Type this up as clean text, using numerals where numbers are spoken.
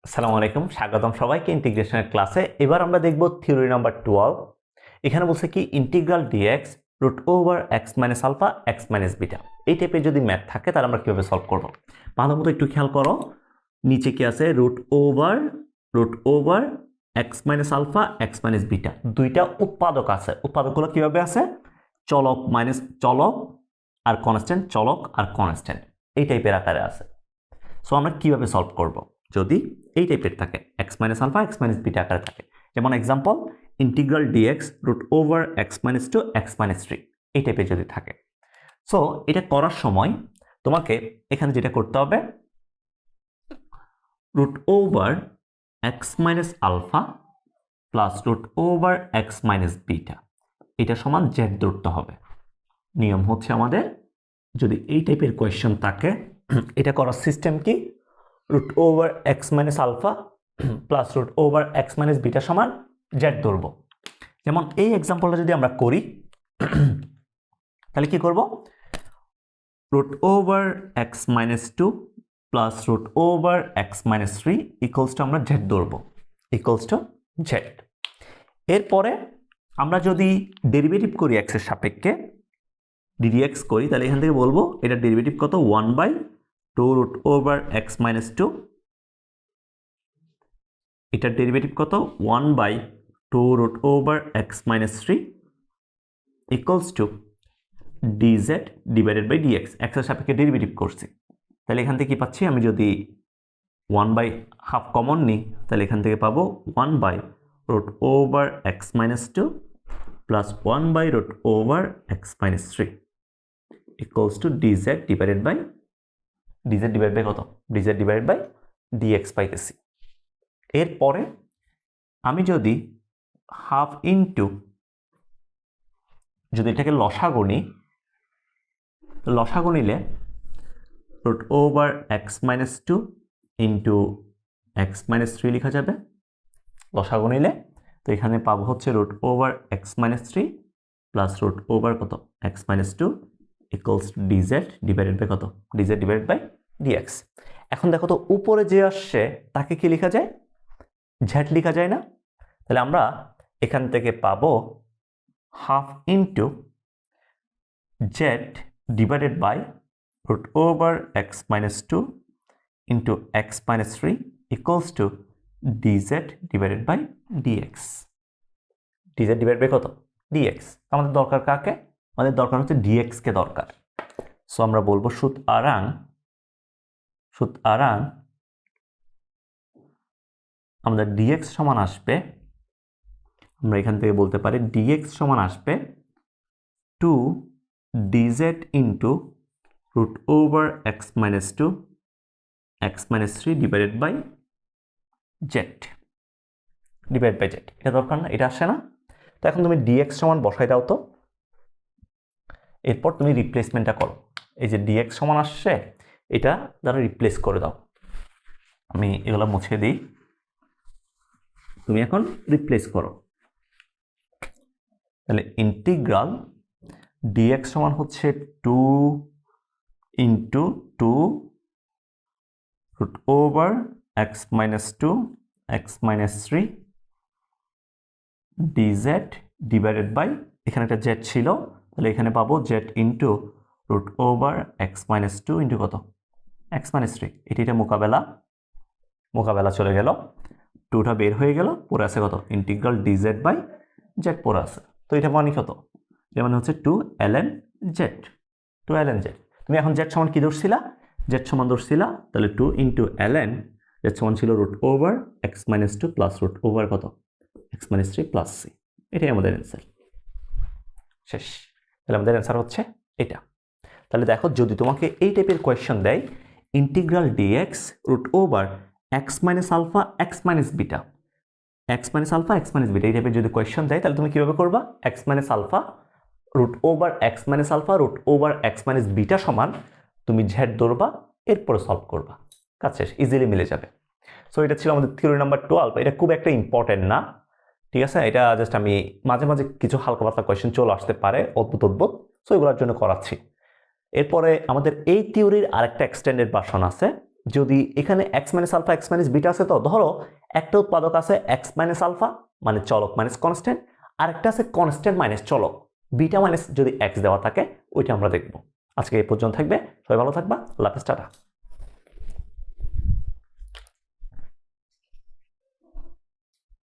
আসসালামু আলাইকুম, স্বাগতম সবাইকে ইন্টিগ্রেশনের ক্লাসে। এবার আমরা দেখব থিওরি নাম্বার 12। এখানে বলছে কি integral dx root over x minus alpha x minus beta. এই টাইপের যদি ম্যাথ থাকে তাহলে আমরা কিভাবে সলভ করব। ভালো মতো একটু খেয়াল করো, নিচে কি আছে? Root over x minus alpha x minus beta, দুইটা উৎপাদক আছে। উৎপাদকগুলো কিভাবে আছে? চলক মাইনাস চলক আর কনস্ট্যান্ট, চলক আর কনস্ট্যান্ট, এই টাইপের আকারে আছে। সো আমরা কিভাবে সলভ করব যদি এই টাইপের থাকে, x minus alpha x minus beta আকারে থাকে। যেমন example, integral dx root over x minus two x minus three, এই টাইপের যদি থাকে। সো এটা করার সময় তোমাকে এখানে যেটা করতে হবে, root over x minus alpha plus root over x minus beta, এটা সমান জেড ধরতে হবে। নিয়ম হচ্ছে আমাদের, যদি এই টাইপের কোয়েশ্চেন থাকে, এটা করার সিস্টেম কি? Root over x minus alpha plus root over x minus beta সমান জেড ধরবো। যেমন এই এক্সাম্পলটা যদি আমরা করি, তাহলে কি করব? Root over x minus two plus root over x minus three equals to আমরা জেড ধরবো, ইকুয়ালস টু জেড। এরপরে আমরা যদি ডেরিভেটিভ করি এক্সের সাপেক্ষে, ডিডিএক্স করি, তাহলে এখান থেকে বলবো এটা ডেরিভেটিভ কত? 1/2 root over x minus two, এটার ডেরিভেটিভ কত? 1/2 root over x minus three equals two dz divided by dx. এক্সের সাপেক্ষে ডেরিভেটিভ করছি, তাহলে এখান থেকে কি পাচ্ছি? আমি যদি 1/2 কমন নিই, তাহলে এখান থেকে পাবো one by root over x minus two plus one by root over x minus three equals two dz divided by কত? ডিজেড ডিভাইডেড বাই ডিএক্স পাইতেছি। এরপরে আমি যদি হাফ ইন্টু, যদি এটাকে লসাগু নিই, লসাগু নিলে root over x minus two into x minus three লেখা যাবে লসাগু নিলে। তো এখানে পাবো হচ্ছে root over x minus three plus root over কত? X minus two equals two dz divided by কত? Dz divided by dx. এখন দেখো তো উপরে যে আসছে তাকে কি লেখা যায়? জেড লেখা যায় না? তাহলে আমরা এখান থেকে পাবো half into z divided by root over x minus two into x minus three equals two dz divided by dx. Dz divide by কত? ডিএক্স। আমাদের দরকার কাকে? আমাদের দরকার হচ্ছে ডিএক্স কে দরকার। সো আমরা বলবো সুতরাং আমাদের ডিএক্স সমান আসবে, আমরা এখান থেকে বলতে পারি ডিএক্স সমান আসবে 2 dz into root over x minus two x minus three divided by z, divide by z. এটা দরকার না? এটা আসে না? তো এখন তুমি ডিএক্স সমান বসাই দাও তো, এরপর তুমি রিপ্লেসমেন্টটা করো। এই যে ডিএক্স সমান আসছে, এটা দ্বারা রিপ্লেস করে দাও। আমি এগুলো মুছে দিই, তুমি এখন রিপ্লেস করো। তাহলে ইন্টিগ্রাল ডিএক্স সমান হচ্ছে 2 into 2 root over x minus two x minus three dz divided by, এখানে একটা জেড ছিল, তাহলে এখানে পাবো z into root over x minus two into কত? X minus three. এটা মোকাবেলা চলে গেল, টুটা বের হয়ে গেল, পরে আছে কত? ইন্টিগ্রাল ডিজেড বাই জেড পরে আছে। তো এটা মানে কত? এটা মানে হচ্ছে 2ln জেড, 2ln জেড। তুমি এখন জেড সমান কি ধরছিলা? জেড সমান ধরছিলা, তাহলে 2 ইন্টু ln জেড সমান ছিল root over x minus two plus root over কত? X minus three plus C. এটাই আমাদের অ্যান্সার। শেষ। তাহলে আমাদের অ্যান্সার হচ্ছে এটা। তাহলে দেখো, যদি তোমাকে এই টাইপের কোয়েশ্চেন দেয়, integral dx root over x minus alpha x minus beta, x minus alpha x minus beta, এই টাইপের যদি কোয়েশ্চেন দেয়, তাহলে তুমি কিভাবে করবা? X minus alpha root over x minus alpha root over x minus beta সমান তুমি জেড ধরবা, এরপরে সলভ করবা, কাজ শেষ, ইজিলি মিলে যাবে। সো এটা ছিল আমাদের থিওরি নাম্বার 12। এটা খুব একটা ইম্পর্টেন্ট না, ঠিক আছে? এটা জাস্ট আমি মাঝে মাঝে কিছু হালকা পাতলা কোয়েশ্চেন চলে আসতে পারে অদ্ভুত, সো এগুলোর জন্য করাচ্ছি। এরপরে আমাদের এই থিওরির আরেকটা এক্সটেন্ডেড ভার্সন আছে, যদি এখানে x minus alpha x minus beta আছে, তো ধরো একটা উৎপাদক আছে এক্স মাইনাস আলফা মানে চলক মাইনাস কনস্ট্যান্ট, আর একটা আছে কনস্ট্যান্ট মাইনাস চলক, বিটা মাইনাস যদি এক্স দেওয়া থাকে ওইটা আমরা দেখব। আজকে এই পর্যন্ত থাকবে, সবাই ভালো থাকবা, আল্লাহ হাফেজ, টাটা।